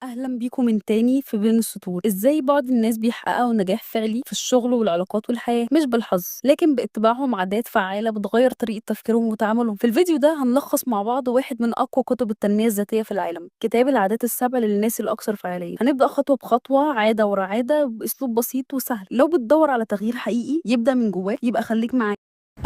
أهلا بيكم من تاني في بين السطور. ازاي بعض الناس بيحققوا نجاح فعلي في الشغل والعلاقات والحياة مش بالحظ لكن باتباعهم عادات فعالة بتغير طريقة تفكيرهم وتعاملهم. في الفيديو ده هنلخص مع بعض واحد من أقوى كتب التنمية الذاتية في العالم، كتاب العادات السبع للناس الأكثر فعالية. هنبدأ خطوة بخطوة، عادة ورا عادة، بأسلوب بسيط وسهل. لو بتدور على تغيير حقيقي يبدأ من جواك يبقى خليك معايا.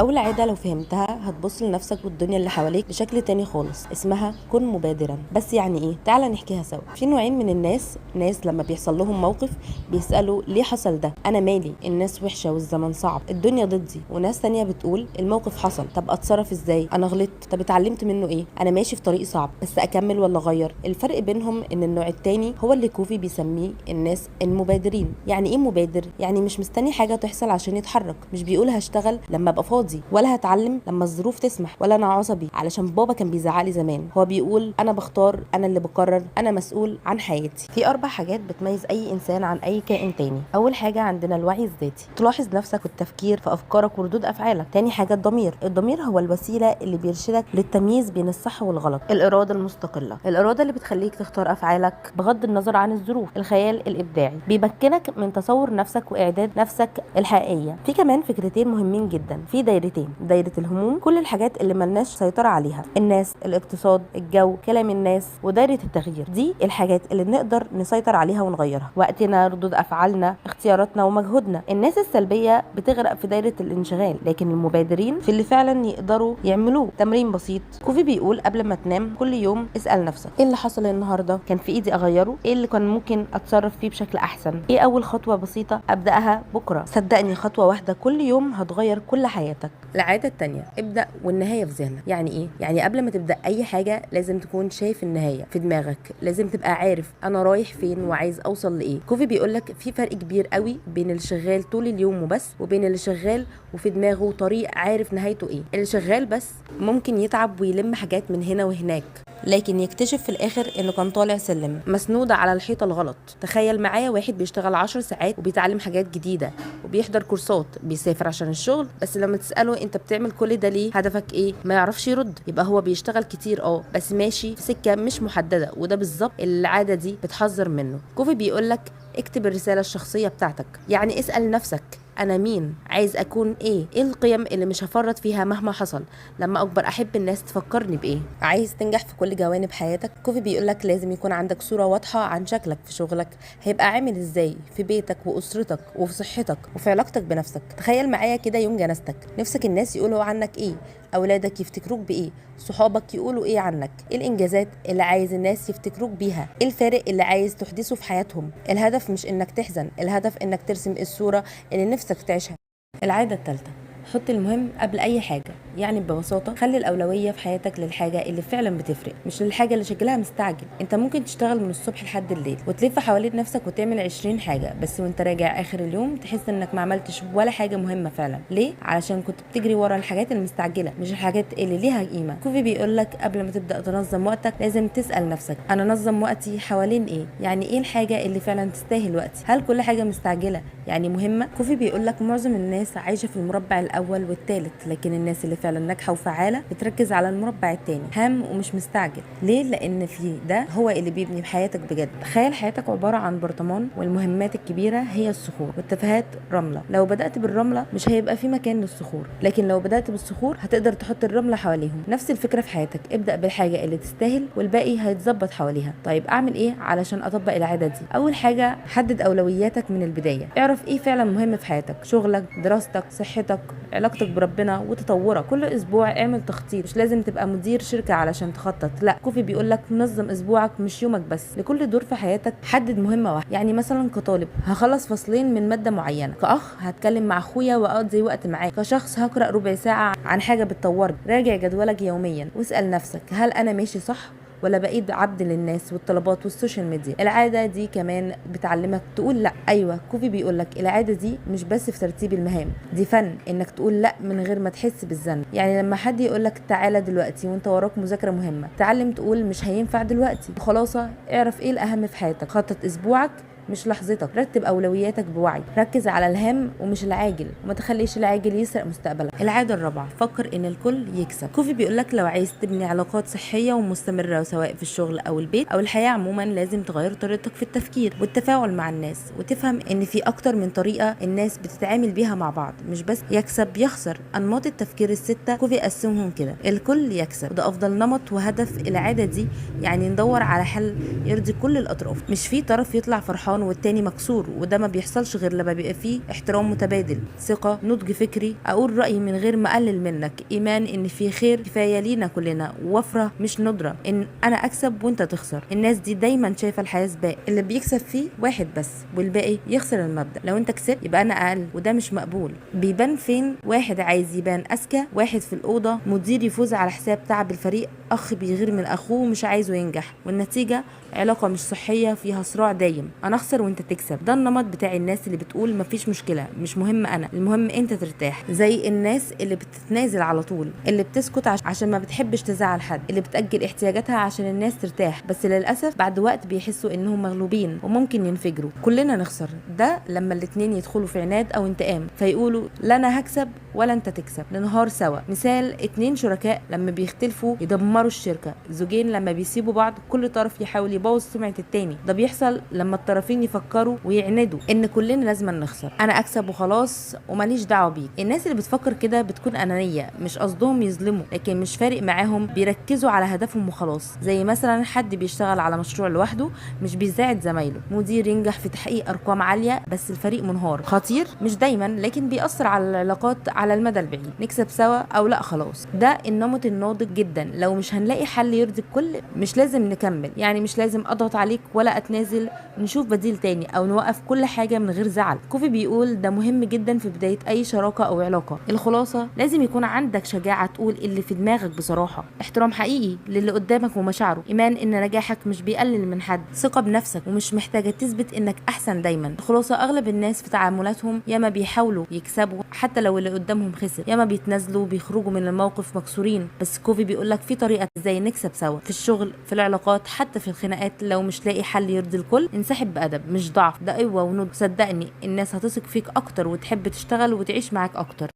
أول عادة لو فهمتها هتبص لنفسك والدنيا اللي حواليك بشكل تاني خالص، اسمها كن مبادرا. بس يعني ايه؟ تعالى نحكيها سوا. في نوعين من الناس، ناس لما بيحصل لهم موقف بيسألوا ليه حصل ده، أنا مالي، الناس وحشة والزمن صعب، الدنيا ضدي. وناس تانية بتقول الموقف حصل، طب أتصرف ازاي؟ أنا غلطت، طب اتعلمت منه ايه؟ أنا ماشي في طريق صعب بس أكمل ولا أغير؟ الفرق بينهم إن النوع التاني هو اللي كوفي بيسميه الناس المبادرين. يعني ايه مبادر؟ يعني مش مستني حاجة تحصل عشان يتحرك، مش بيقول هشتغل لما أبقى فاضي ولا هتعلم لما الظروف تسمح ولا انا عصبي علشان بابا كان بيزعلي زمان. هو بيقول انا بختار، انا اللي بقرر، انا مسؤول عن حياتي. في 4 حاجات بتميز اي انسان عن اي كائن تاني. اول حاجه عندنا الوعي الذاتي، تلاحظ نفسك والتفكير في افكارك وردود افعالك. تاني حاجه الضمير هو الوسيله اللي بيرشدك للتمييز بين الصح والغلط. الاراده المستقله، الاراده اللي بتخليك تختار افعالك بغض النظر عن الظروف. الخيال الابداعي بيمكنك من تصور نفسك واعداد نفسك الحقيقيه. في كمان فكرتين مهمين جدا، في دايرة الهموم، كل الحاجات اللي ملناش سيطرة عليها، الناس، الاقتصاد، الجو، كلام الناس. ودايرة التغيير، دي الحاجات اللي نقدر نسيطر عليها ونغيرها، وقتنا، ردود افعالنا، اختياراتنا ومجهودنا. الناس السلبية بتغرق في دايرة الانشغال، لكن المبادرين في اللي فعلا يقدروا يعملوه. تمرين بسيط، كوفي بيقول قبل ما تنام كل يوم اسأل نفسك ايه اللي حصل النهارده، كان في ايدي اغيره، ايه اللي كان ممكن اتصرف فيه بشكل احسن، ايه اول خطوة بسيطة ابدأها بكرة. صدقني خطوة واحدة كل يوم هتغير كل حياتك. العادة التانية، ابدأ والنهاية في ذهنك. يعني ايه؟ يعني قبل ما تبدأ اي حاجة لازم تكون شايف النهاية في دماغك، لازم تبقى عارف انا رايح فين وعايز اوصل لايه. كوفي بيقولك في فرق كبير قوي بين اللي شغال طول اليوم وبس، وبين اللي شغال وفي دماغه طريق عارف نهايته ايه. اللي شغال بس ممكن يتعب ويلم حاجات من هنا وهناك، لكن يكتشف في الاخر انه كان طالع سلم مسنود على الحيطه الغلط. تخيل معايا واحد بيشتغل 10 ساعات وبيتعلم حاجات جديده وبيحضر كورسات، بيسافر عشان الشغل، بس لما تساله انت بتعمل كل ده ليه، هدفك ايه، ما يعرفش يرد. يبقى هو بيشتغل كتير بس ماشي في سكه مش محدده، وده بالظبط العاده دي بتحذر منه. كوفي بيقولك اكتب الرساله الشخصيه بتاعتك، يعني اسال نفسك انا مين، عايز اكون ايه القيم اللي مش هفرط فيها مهما حصل، لما اكبر احب الناس تفكرني بايه. عايز تنجح في كل جوانب حياتك، كوفي بيقولك لازم يكون عندك صورة واضحة عن شكلك في شغلك هيبقى عامل ازاي، في بيتك واسرتك وفي صحتك وفي علاقتك بنفسك. تخيل معايا كده يوم جنازتك، نفسك الناس يقولوا عنك ايه، اولادك يفتكروك بايه، صحابك يقولوا ايه عنك، ايه الانجازات اللي عايز الناس يفتكروك بيها، ايه الفارق اللي عايز تحدثه في حياتهم. الهدف مش انك تحزن، الهدف انك ترسم الصورة اللي نفسك تعيشها. العادة الثالثة، حط المهم قبل اي حاجه. يعني ببساطه خلي الاولويه في حياتك للحاجه اللي فعلا بتفرق، مش للحاجه اللي شكلها مستعجل. انت ممكن تشتغل من الصبح لحد الليل وتلف حوالين نفسك وتعمل 20 حاجه، بس وانت راجع اخر اليوم تحس انك ما عملتش ولا حاجه مهمه فعلا. ليه؟ علشان كنت بتجري ورا الحاجات المستعجله مش الحاجات اللي ليها قيمه. كوفي بيقول لك قبل ما تبدا تنظم وقتك لازم تسال نفسك انا نظم وقتي حوالين ايه، يعني ايه الحاجه اللي فعلا تستاهل وقتي، هل كل حاجه مستعجله يعني مهمه. كوفي بيقول لك معظم الناس عايشه في المربع الاول والثالث، لكن الناس اللي فعلا ناجحه وفعاله بتركز على المربع الثاني، هام ومش مستعجل. ليه؟ لان في ده هو اللي بيبني حياتك بجد. تخيل حياتك عباره عن برطمان، والمهمات الكبيره هي الصخور والتفاهات رمله. لو بدات بالرمله مش هيبقى في مكان للصخور، لكن لو بدات بالصخور هتقدر تحط الرمله حواليهم. نفس الفكره في حياتك، ابدا بالحاجه اللي تستاهل والباقي هيتظبط حواليها. طيب اعمل ايه علشان اطبق العاده دي؟ اول حاجه حدد اولوياتك من البدايه، اعرف ايه فعلا مهم في حياتك، شغلك، دراستك، صحتك، علاقتك بربنا وتطورك. كل اسبوع اعمل تخطيط، مش لازم تبقى مدير شركه علشان تخطط، لا. كوفي بيقولك نظم اسبوعك مش يومك بس. لكل دور في حياتك حدد مهمه واحده، يعني مثلا كطالب هخلص فصلين من ماده معينه، كاخ هتكلم مع اخويا واقضي وقت معاه، كشخص هقرا ربع ساعه عن حاجه بتطورني. راجع جدولك يوميا واسال نفسك هل انا ماشي صح ولا بقيت عبد للناس والطلبات والسوشيال ميديا. العاده دي كمان بتعلمك تقول لا. ايوه، كوفي بيقول لك العاده دي مش بس في ترتيب المهام، دي فن انك تقول لا من غير ما تحس بالذنب. يعني لما حد يقول لك تعالى دلوقتي وانت وراك مذاكره مهمه، تعلم تقول مش هينفع دلوقتي. خلاصه، اعرف ايه الاهم في حياتك، خطط اسبوعك مش لحظتك. رتب اولوياتك بوعي، ركز على الهام ومش العاجل، وما تخليش العاجل يسرق مستقبلك. العاده الرابعه، فكر ان الكل يكسب. كوفي بيقولك لو عايز تبني علاقات صحيه ومستمره سواء في الشغل او البيت او الحياه عموما، لازم تغير طريقتك في التفكير والتفاعل مع الناس، وتفهم ان في اكتر من طريقه الناس بتتعامل بيها مع بعض، مش بس يكسب يخسر. انماط التفكير السته كوفي قسمهم كده: الكل يكسب، وده افضل نمط وهدف العاده دي، يعني ندور على حل يرضي كل الاطراف، مش في طرف يطلع فرحان والتاني مكسور، وده ما بيحصلش غير لما بيبقى فيه احترام متبادل، ثقه، نضج فكري، اقول رايي من غير ما اقلل منك، ايمان ان في خير كفايه لينا كلنا، ووفره مش ندره ان انا اكسب وانت تخسر. الناس دي دايما شايفه الحياه سباق، اللي بيكسب فيه واحد بس والباقي يخسر المبدا. لو انت كسبت يبقى انا اقل، وده مش مقبول. بيبان فين؟ واحد عايز يبان اذكى، واحد في الاوضه، مدير يفوز على حساب تعب الفريق، اخ بيغير من اخوه ومش عايزه ينجح، والنتيجه علاقه مش صحيه فيها صراع دايم، انا اخسر وانت تكسب. ده النمط بتاع الناس اللي بتقول مفيش مشكله، مش مهم انا، المهم انت ترتاح. زي الناس اللي بتتنازل على طول، اللي بتسكت عشان ما بتحبش تزعل حد، اللي بتأجل احتياجاتها عشان الناس ترتاح، بس للاسف بعد وقت بيحسوا انهم مغلوبين وممكن ينفجروا. كلنا نخسر. ده لما الاتنين يدخلوا في عناد او انتقام، فيقولوا لا انا هكسب ولا انت تكسب، ننهار سوا. مثال: اتنين شركاء لما بيختلفوا يدمروا الشركه. زوجين لما بيسيبوا بعض كل طرف يحاول يبوظ سمعه التاني. ده بيحصل لما الطرفين يفكروا ويعندوا ان كلنا لازم نخسر، انا اكسب وخلاص وماليش دعوه بيك. الناس اللي بتفكر كده بتكون انانيه، مش قصدهم يظلموا، لكن مش فارق معاهم، بيركزوا على هدفهم وخلاص. زي مثلا حد بيشتغل على مشروع لوحده مش بيساعد زمايله، مدير ينجح في تحقيق ارقام عاليه بس الفريق منهار. خطير مش دايما، لكن بيأثر على العلاقات على المدى البعيد. نكسب سوا او لا خلاص، ده النمط الناضج جدا. لو مش هنلاقي حل يرضي الكل مش لازم نكمل، يعني مش لازم اضغط عليك ولا اتنازل، نشوف بديل تاني او نوقف كل حاجه من غير زعل. كوفي بيقول ده مهم جدا في بدايه اي شراكه او علاقه. الخلاصه لازم يكون عندك شجاعه تقول اللي في دماغك بصراحه، احترام حقيقي للي قدامك ومشاعره، ايمان ان نجاحك مش بيقلل من حد، ثقه بنفسك ومش محتاجه تثبت انك احسن دايما. الخلاصه اغلب الناس في تعاملاتهم ياما بيحاولوا يكسبوا حتى لو اللي قدامهم خسر، ياما بيتنازلوا بيخرجوا من الموقف مكسورين، بس كوفي بيقولك في طريقه ازاي نكسب سوا في الشغل، في العلاقات، حتى في الخناقات. لو مش لاقي حل يرضي الكل انسحب بأدب، مش ضعف، ده قوه ونضج. صدقني الناس هتثق فيك اكتر وتحب تشتغل وتعيش معاك اكتر.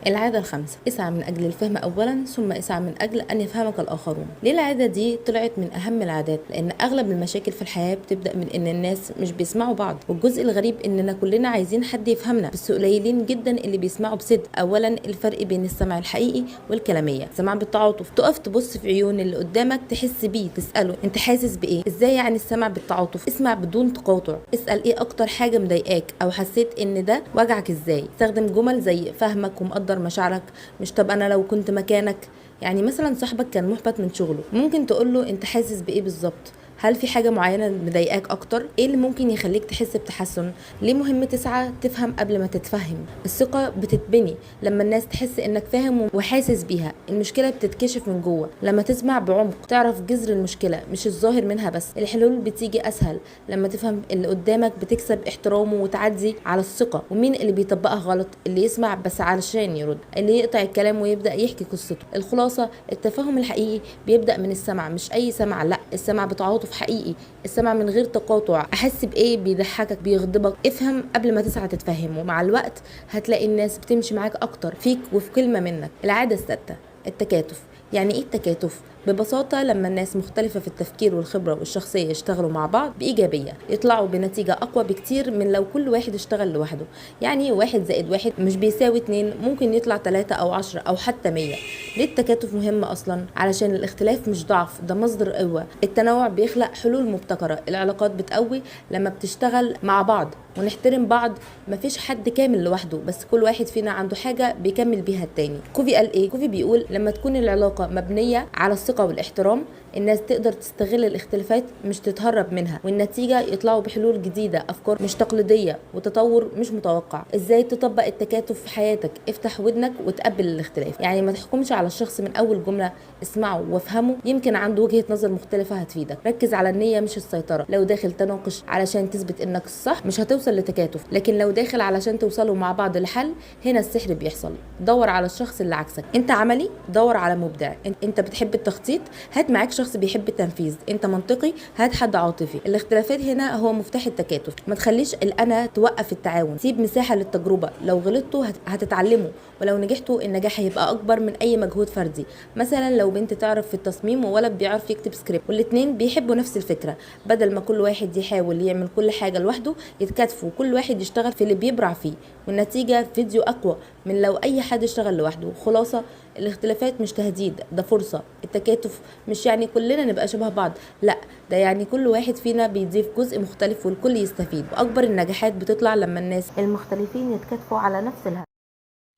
العادة الخامسة: اسعى من أجل الفهم أولا، ثم اسعى من أجل أن يفهمك الآخرون. ليه العادة دي طلعت من أهم العادات؟ لأن أغلب المشاكل في الحياة بتبدأ من إن الناس مش بيسمعوا بعض، والجزء الغريب إننا كلنا عايزين حد يفهمنا، بس قليلين جدا اللي بيسمعوا بصدق. أولا الفرق بين السمع الحقيقي والكلامية. السمع بالتعاطف، تقف تبص في عيون اللي قدامك، تحس بيه، تسأله أنت حاسس بإيه. إزاي يعني السمع بالتعاطف؟ اسمع بدون تقاطع، اسأل إيه أكتر حاجة مضايقاك أو حسيت إن ده وجعك إزاي. استخدم جمل زي فاهمك ومقدر مشاعرك، مش طب انا لو كنت مكانك. يعني مثلا صاحبك كان محبط من شغله، ممكن تقول له انت حاسس بايه بالظبط؟ هل في حاجة معينة مضايقاك أكتر؟ إيه اللي ممكن يخليك تحس بتحسن؟ ليه مهم تسعى تفهم قبل ما تتفهم؟ الثقة بتتبني لما الناس تحس إنك فاهم وحاسس بيها. المشكلة بتتكشف من جوه لما تسمع بعمق، تعرف جذر المشكلة مش الظاهر منها بس. الحلول بتيجي أسهل لما تفهم اللي قدامك، بتكسب احترامه وتعدي على الثقة. ومين اللي بيطبقها غلط؟ اللي يسمع بس علشان يرد، اللي يقطع الكلام ويبدأ يحكي قصته. الخلاصة التفاهم الحقيقي بيبدأ من السمع، مش أي سمع، لا، السمع بتعاطف حقيقي، السمع من غير تقاطع. احس بايه بيضحكك بيغضبك، افهم قبل ما تسعى تتفهم، ومع الوقت هتلاقي الناس بتمشي معاك اكتر فيك وفي كلمة منك. العادة السادسة: التكاتف. يعني ايه التكاتف؟ ببساطة لما الناس مختلفة في التفكير والخبرة والشخصية يشتغلوا مع بعض بإيجابية، يطلعوا بنتيجة أقوى بكتير من لو كل واحد اشتغل لوحده. يعني 1+1 مش بيساوي 2، ممكن يطلع 3 أو 10 أو حتى 100. ليه التكاتف مهم أصلا؟ علشان الاختلاف مش ضعف، ده مصدر قوة. التنوع بيخلق حلول مبتكرة. العلاقات بتقوي لما بتشتغل مع بعض ونحترم بعض. مفيش حد كامل لوحده، بس كل واحد فينا عنده حاجة بيكمل بيها التاني. كوفي قال ايه؟ كوفي بيقول لما تكون العلاقة مبنية على الثقة والاحترام، الناس تقدر تستغل الاختلافات مش تتهرب منها، والنتيجة يطلعوا بحلول جديدة، أفكار مش تقليدية، وتطور مش متوقع. ازاي تطبق التكاتف في حياتك؟ افتح ودنك وتقبل الاختلاف. يعني ما تحكمش على الشخص من أول جملة، اسمعه وافهمه، يمكن عنده وجهة نظر مختلفة هتفيدك. ركز على النية مش السيطرة. لو داخل تناقش علشان تثبت انك الصح مش هتوصل لتكاتف، لكن لو داخل علشان توصلوا مع بعض لحل، هنا السحر بيحصل. دور على الشخص اللي عكسك. انت عملي، دور على مبدع. انت بتحب التخطيط، هات معاك شخص بيحب التنفيذ، انت منطقي، هات حد عاطفي. الاختلافات هنا هو مفتاح التكاتف. ما تخليش الانا توقف التعاون، سيب مساحه للتجربه. لو غلطتوا هتتعلموا، ولو نجحتوا النجاح هيبقى اكبر من اي مجهود فردي. مثلا لو بنت تعرف في التصميم وولد بيعرف يكتب سكريبت والاتنين بيحبوا نفس الفكره، بدل ما كل واحد يحاول يعمل كل حاجه لوحده، يتكاتفوا وكل واحد يشتغل في اللي بيبرع فيه، والنتيجه فيديو اقوى من لو اي حد اشتغل لوحده. خلاصه، الاختلافات مش تهديد، ده فرصه. التكاتف مش يعني كلنا نبقى شبه بعض، لا، ده يعني كل واحد فينا بيضيف جزء مختلف والكل يستفيد. واكبر النجاحات بتطلع لما الناس المختلفين يتكاتفوا على نفس الهدف.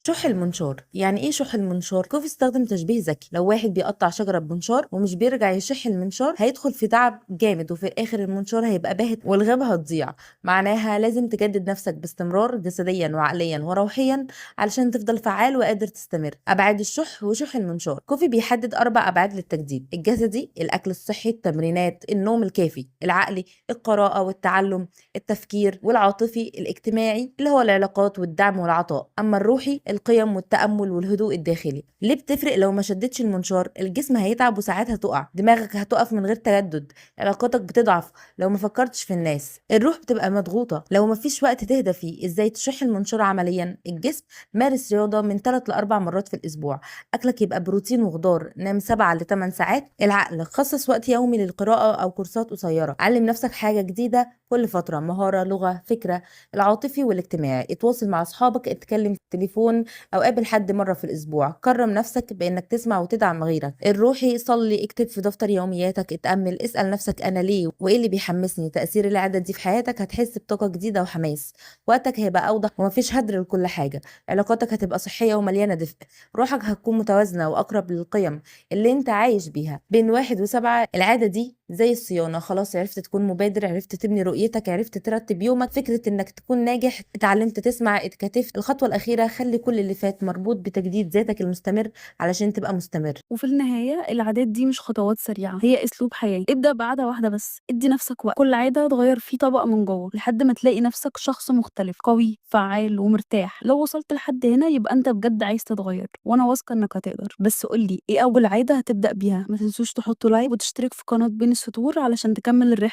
شح المنشار. يعني ايه شح المنشار؟ كوفي استخدم تشبيه ذكي. لو واحد بيقطع شجره بمنشار ومش بيرجع يشح المنشار، هيدخل في تعب جامد، وفي الاخر المنشار هيبقى باهت والغابه هتضيع. معناها لازم تجدد نفسك باستمرار، جسديا وعقليا وروحيا، علشان تفضل فعال وقادر تستمر. ابعاد الشح وشح المنشار. كوفي بيحدد 4 ابعاد للتجديد: الجسدي، الاكل الصحي، التمرينات، النوم الكافي. العقلي، القراءه والتعلم، التفكير. والعاطفي، الاجتماعي اللي هو العلاقات والدعم والعطاء. اما الروحي، القيم والتأمل والهدوء الداخلي. ليه بتفرق؟ لو ما شدتش المنشار الجسم هيتعب وساعات هتقع، دماغك هتقف من غير تجدد، علاقاتك بتضعف لو ما فكرتش في الناس، الروح بتبقى مضغوطة لو ما فيش وقت تهدى فيه. ازاي تشح المنشار عمليا؟ الجسم، مارس رياضة من 3 ل 4 مرات في الأسبوع، أكلك يبقى بروتين وخضار، نام 7 ل 8 ساعات. العقل، خصص وقت يومي للقراءة أو كورسات قصيرة، علم نفسك حاجة جديدة كل فترة، مهارة، لغة، فكرة. العاطفي والاجتماعي، اتواصل مع أصحابك، اتكلم في التليفون او قابل حد مره في الاسبوع، كرم نفسك بانك تسمع وتدعم غيرك. الروحي، صلي، اكتب في دفتر يومياتك، اتامل، اسال نفسك انا ليه وايه اللي بيحمسني. تاثير العاده دي في حياتك، هتحس بطاقه جديده وحماس، وقتك هيبقى اوضح ومفيش هدر لكل حاجه، علاقاتك هتبقى صحيه ومليانه دفء، روحك هتكون متوازنه واقرب للقيم اللي انت عايش بيها. بين 1 و7 العاده دي زي الصيانه، خلاص عرفت تكون مبادر، عرفت تبني رؤيتك، عرفت ترتب يومك. فكره انك تكون ناجح، اتعلمت تسمع، اتكتفت. الخطوه الاخيره، خلي كل اللي فات مربوط بتجديد ذاتك المستمر علشان تبقى مستمر. وفي النهاية العادات دي مش خطوات سريعة، هي أسلوب حياة. ابدأ بعادة واحدة بس، ادي نفسك وقت، كل عادة تغير فيه طبقة من جوه لحد ما تلاقي نفسك شخص مختلف، قوي، فعال ومرتاح. لو وصلت لحد هنا يبقى انت بجد عايز تتغير، وانا واثقة انك هتقدر. بس قولي ايه أول عادة هتبدأ بيها؟ ما تنسوش تحطوا لايك وتشترك في قناة بين السطور علشان تكمل الرحلة.